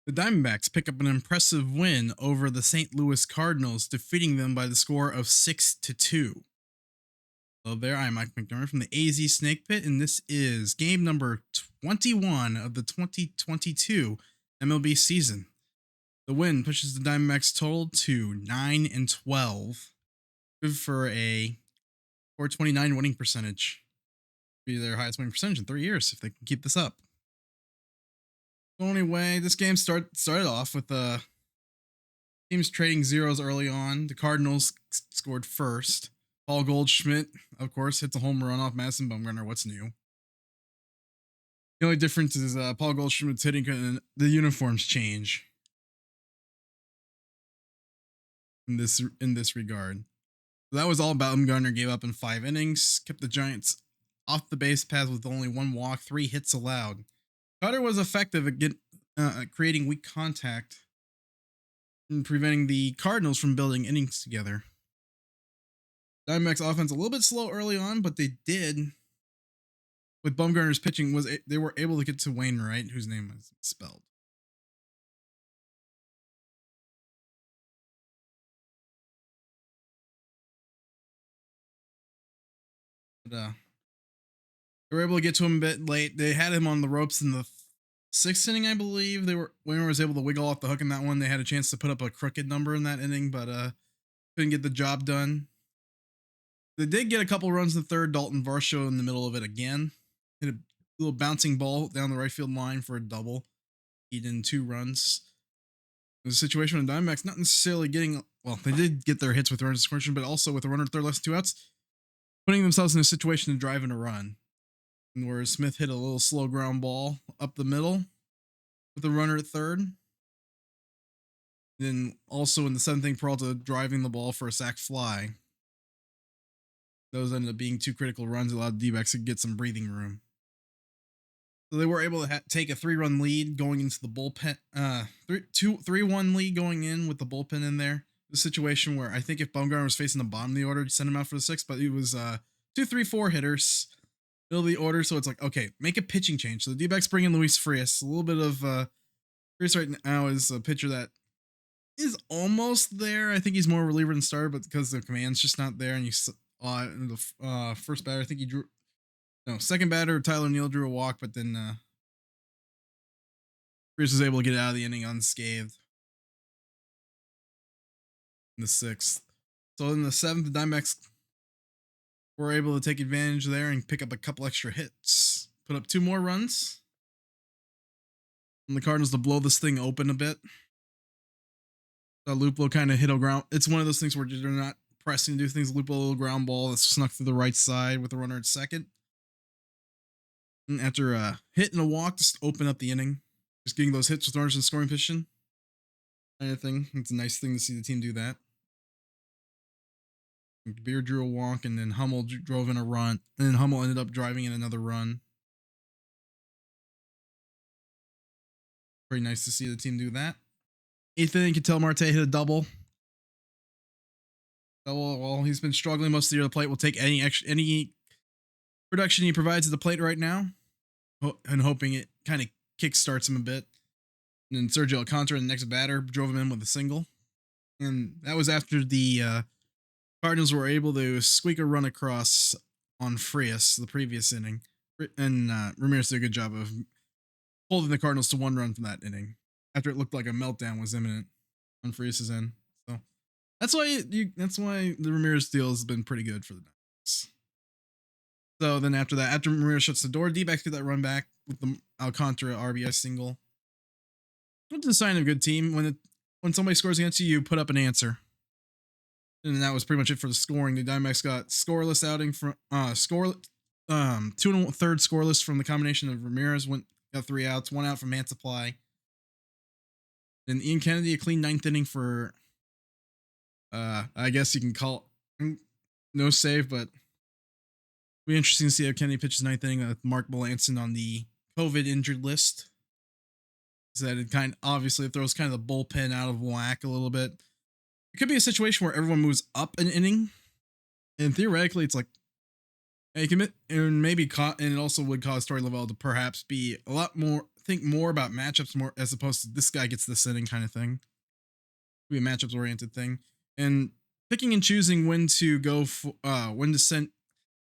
The Diamondbacks pick up an impressive win over the St. Louis Cardinals, defeating them by the score of 6-2. Hello there, I'm Mike McDermott from the AZ Snake Pit, and this is game number 21 of the 2022 MLB season. The win pushes the Diamondbacks total to 9-12, good for a 429 winning percentage. Be their highest winning percentage in 3 years if they can keep this up. The only way this game started off with teams trading zeros early on. The Cardinals scored first. Paul Goldschmidt, of course, hits a home run off Madison Bumgarner. What's new? The only difference is Paul Goldschmidt's hitting and the uniforms change in this regard. So that was all Bumgarner gave up in 5 innings, kept the Giants off the base path with only 1 walk, 3 hits allowed. Cutter was effective at creating weak contact and preventing the Cardinals from building innings together. Diamondbacks offense a little bit slow early on, but they did. With Bumgarner's pitching, they were able to get to Wainwright, whose name was spelled. But they were able to get to him a bit late. They had him on the ropes in the 6th inning, I believe. Wainwright was able to wiggle off the hook in that one. They had a chance to put up a crooked number in that inning, but couldn't get the job done. They did get a couple runs in the third. Dalton Varsho in the middle of it again. Hit a little bouncing ball down the right field line for a double. He did 2 runs. It was a situation when the Diamondbacks not necessarily getting, well, they did get their hits with runners in scoring, but also with a runner at third, less than 2 outs, putting themselves in a situation to drive in a run. And where Smith hit a little slow ground ball up the middle with a runner at third. Then also in the 7th inning, Peralta driving the ball for a sac fly. Those ended up being 2 critical runs, allowed the D-backs to get some breathing room. So they were able to take a 3-run lead going into the bullpen, 3-1 lead going in with the bullpen in there. The situation where I think if Bumgarner was facing the bottom of the order, send him out for the 6th, but he was 2, 3, 4 hitters, middle of the order. So it's like, okay, make a pitching change. So the D-backs bring in Luis Frias. A little bit of Frias right now is a pitcher that is almost there. I think he's more reliever than starter, but because the command's just not there, and you in the first batter, I think he drew. No, second batter, Tyler Neal drew a walk, but then Frias was able to get out of the inning unscathed in the 6th. So in the 7th, the Diamondbacks were able to take advantage there and pick up a couple extra hits, put up 2 more runs, and the Cardinals to blow this thing open a bit. Lupo kind of hit a ground. It's one of those things where they're not pressing to do things. Lupo, a little ground ball that snuck through the right side with the runner at second. And after hitting a walk, just open up the inning, just getting those hits with runners in scoring position, kind of thing. It's a nice thing to see the team do that. Beer drew a walk, and then Hummel drove in a run, and then Hummel ended up driving in another run. Pretty nice to see the team do that. 8th inning, Ketel Marte hit a double. Well, he's been struggling most of the year. The plate will take any production he provides at the plate right now, and hoping it kind of kickstarts him a bit. And then Sergio Alcantara, the next batter, drove him in with a single. And that was after the Cardinals were able to squeak a run across on Frias the previous inning. And Ramirez did a good job of holding the Cardinals to 1 run from that inning after it looked like a meltdown was imminent on Frias' end. So that's why the Ramirez deal has been pretty good for the Diamondbacks. So then after that, after Ramirez shuts the door, D-backs get that run back with the Alcantara RBI single. It's a sign of a good team. When somebody scores against you, you put up an answer. And that was pretty much it for the scoring. The Diamondbacks got scoreless outing from 2 1/3 scoreless from the combination of Ramirez got 3 outs, 1 out from hand supply. Then Ian Kennedy, a clean 9th inning for I guess you can call it no save, but it'll be interesting to see how Kennedy pitches 9th inning with Mark Melanson on the COVID injured list. So that it obviously throws kind of the bullpen out of whack a little bit. It could be a situation where everyone moves up an inning, and theoretically, it's like it can, and maybe and it also would cause Torey Lovell to perhaps be a lot more think more about matchups more as opposed to this guy gets this inning kind of thing. Be a matchups oriented thing, and picking and choosing when to go for when to send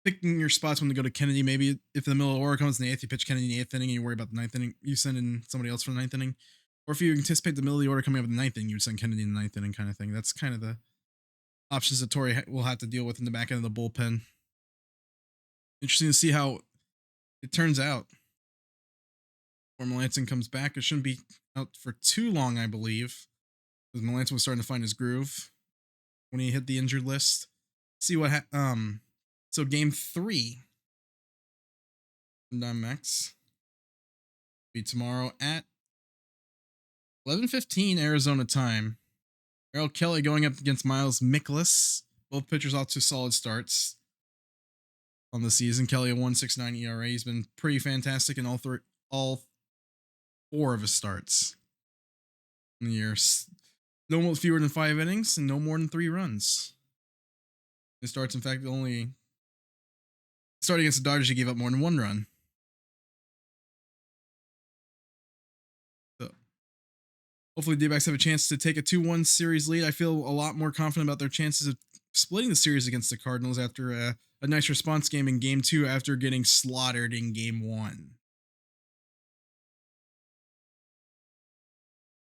picking your spots when to go to Kennedy. Maybe if the middle order comes in the eighth, you pitch Kennedy in the eighth inning, and you worry about the ninth inning, you send in somebody else for the ninth inning. Or if you anticipate the middle of the order coming up in the ninth inning, you would send Kennedy in the ninth inning, kind of thing. That's kind of the options that Torrey will have to deal with in the back end of the bullpen. Interesting to see how it turns out. When Melanson comes back, it shouldn't be out for too long, I believe, because Melanson was starting to find his groove when he hit the injured list. See what so game 3 Diamondbacks be tomorrow at 11:15 Arizona time. Errol Kelly going up against Miles Mikolas. Both pitchers off to solid starts on the season. Kelly a 1.69 ERA. He's been pretty fantastic in all 4 of his starts in the year. No fewer than 5 innings and no more than 3 runs. His starts, in fact, only starting against the Dodgers, he gave up more than 1 run. So hopefully D-backs have a chance to take a 2-1 series lead. I feel a lot more confident about their chances of splitting the series against the Cardinals after a nice response game in game 2 after getting slaughtered in game 1.